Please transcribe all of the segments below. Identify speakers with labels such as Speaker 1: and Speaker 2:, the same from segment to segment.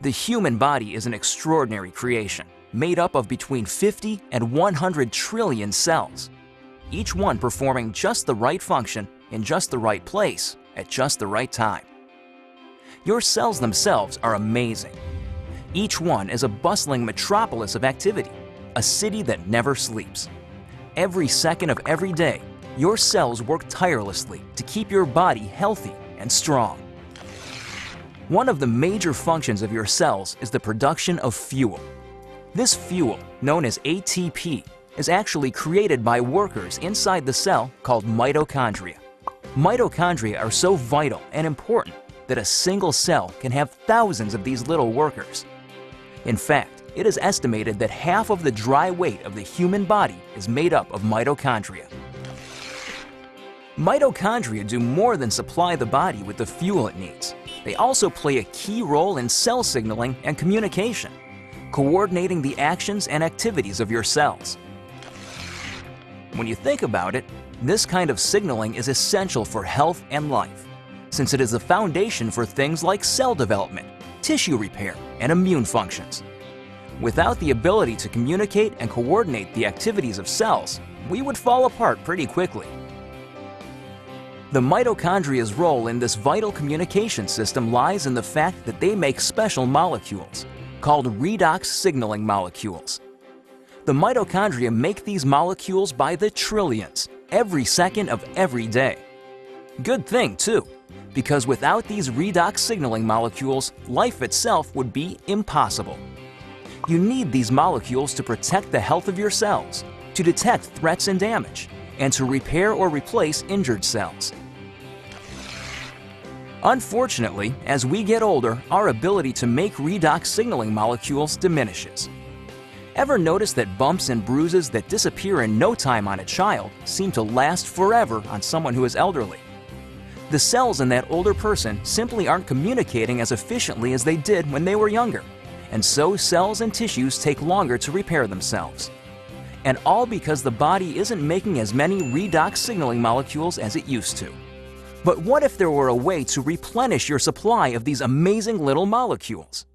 Speaker 1: The human body is an extraordinary creation, made up of between 50 and 100 trillion cells, each one performing just the right function in just the right place at just the right time. Your cells themselves are amazing. Each one is a bustling metropolis of activity, a city that never sleeps. Every second of every day, your cells work tirelessly to keep your body healthy and strong. One of the major functions of your cells is the production of fuel. This fuel, known as ATP, is actually created by workers inside the cell called mitochondria. Mitochondria are so vital and important that a single cell can have thousands of these little workers. In fact, it is estimated that half of the dry weight of the human body is made up of mitochondria. Mitochondria do more than supply the body with the fuel it needs. They also play a key role in cell signaling and communication, coordinating the actions and activities of your cells. When you think about it, this kind of signaling is essential for health and life, since it is the foundation for things like cell development, tissue repair, and immune functions. Without the ability to communicate and coordinate the activities of cells, we would fall apart pretty quickly. The mitochondria's role in this vital communication system lies in the fact that they make special molecules, called redox signaling molecules. The mitochondria make these molecules by the trillions, every second of every day. Good thing, too, because without these redox signaling molecules, life itself would be impossible. You need these molecules to protect the health of your cells, to detect threats and damage, and to repair or replace injured cells. Unfortunately, as we get older, our ability to make redox signaling molecules diminishes. Ever notice that bumps and bruises that disappear in no time on a child seem to last forever on someone who is elderly? The cells in that older person simply aren't communicating as efficiently as they did when they were younger, and so cells and tissues take longer to repair themselves. And all because the body isn't making as many redox signaling molecules as it used to. But what if there were a way to replenish your supply of these amazing little molecules?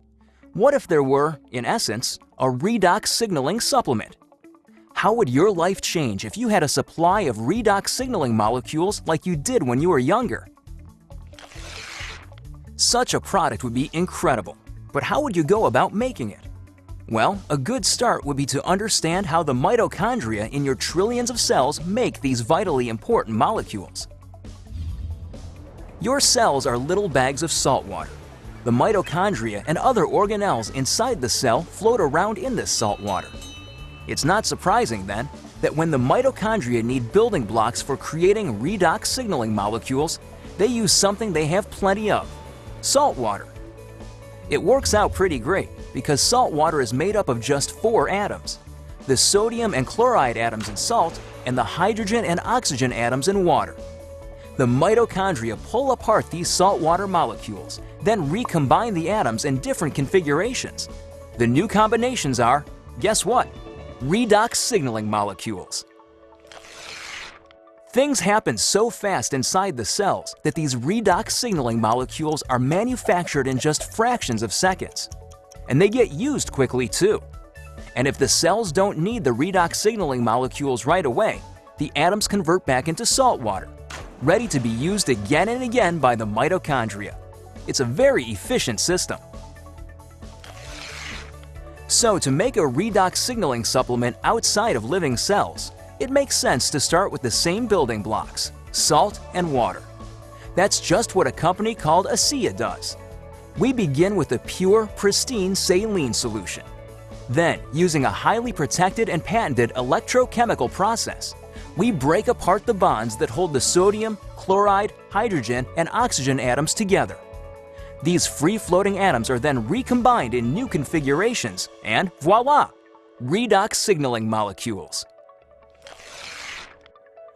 Speaker 1: What if there were, in essence, a redox signaling supplement? How would your life change if you had a supply of redox signaling molecules like you did when you were younger? Such a product would be incredible, but how would you go about making it? Well, a good start would be to understand how the mitochondria in your trillions of cells make these vitally important molecules. Your cells are little bags of salt water. The mitochondria and other organelles inside the cell float around in this salt water. It's not surprising, then, that when the mitochondria need building blocks for creating redox signaling molecules, they use something they have plenty of: salt water. It works out pretty great because salt water is made up of just 4 atoms: the sodium and chloride atoms in salt and the hydrogen and oxygen atoms in water. The mitochondria pull apart these saltwater molecules, then recombine the atoms in different configurations. The new combinations are, guess what? Redox signaling molecules. Things happen so fast inside the cells that these redox signaling molecules are manufactured in just fractions of seconds. And they get used quickly too. And if the cells don't need the redox signaling molecules right away, the atoms convert back into salt water, ready to be used again and again by the mitochondria. It's a very efficient system. So to make a redox signaling supplement outside of living cells, it makes sense to start with the same building blocks: salt and water. That's just what a company called ASEA does. We begin with a pure, pristine saline solution. Then, using a highly protected and patented electrochemical process, we break apart the bonds that hold the sodium, chloride, hydrogen, and oxygen atoms together. These free-floating atoms are then recombined in new configurations, and voila! Redox signaling molecules.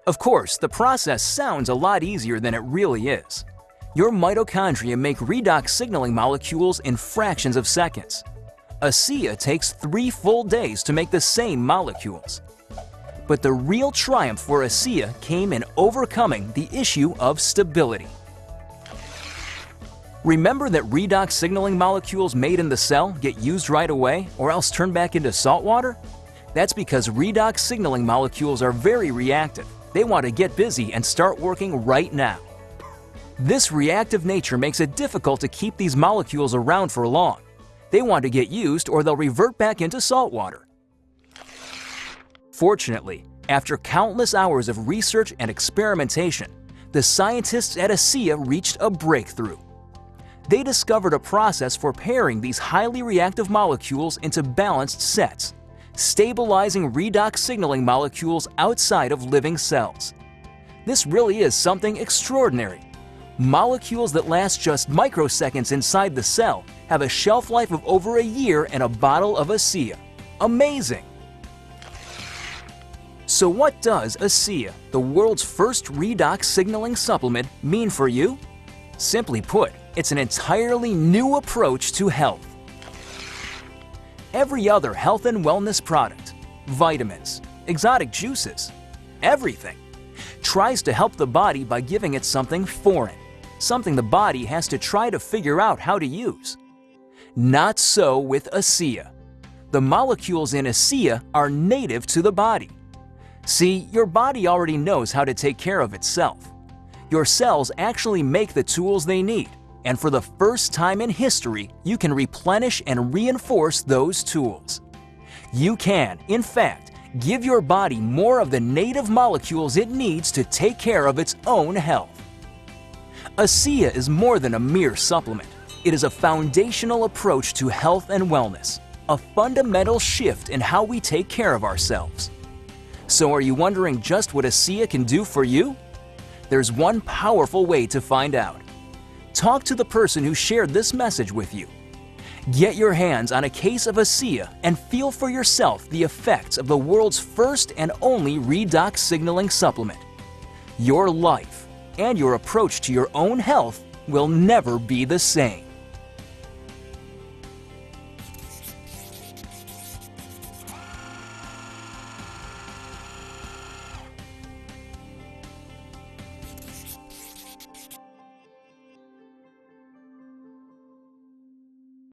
Speaker 1: Of course, the process sounds a lot easier than it really is. Your mitochondria make redox signaling molecules in fractions of seconds. ASEA takes 3 full days to make the same molecules. But the real triumph for ASEA came in overcoming the issue of stability. Remember that redox signaling molecules made in the cell get used right away or else turn back into salt water? That's because redox signaling molecules are very reactive. They want to get busy and start working right now. This reactive nature makes it difficult to keep these molecules around for long. They want to get used or they'll revert back into salt water. Fortunately, after countless hours of research and experimentation, the scientists at ASEA reached a breakthrough. They discovered a process for pairing these highly reactive molecules into balanced sets, stabilizing redox signaling molecules outside of living cells. This really is something extraordinary. Molecules that last just microseconds inside the cell have a shelf life of over a year in a bottle of ASEA. Amazing! So what does ASEA, the world's first redox signaling supplement, mean for you? Simply put, it's an entirely new approach to health. Every other health and wellness product, vitamins, exotic juices, everything, tries to help the body by giving it something foreign, something the body has to try to figure out how to use. Not so with ASEA. The molecules in ASEA are native to the body. See, your body already knows how to take care of itself. Your cells actually make the tools they need, and for the first time in history, you can replenish and reinforce those tools. You can, in fact, give your body more of the native molecules it needs to take care of its own health. ASEA is more than a mere supplement. It is a foundational approach to health and wellness, a fundamental shift in how we take care of ourselves. So are you wondering just what ASEA can do for you? There's one powerful way to find out. Talk to the person who shared this message with you. Get your hands on a case of ASEA and feel for yourself the effects of the world's first and only redox signaling supplement. Your life and your approach to your own health will never be the same.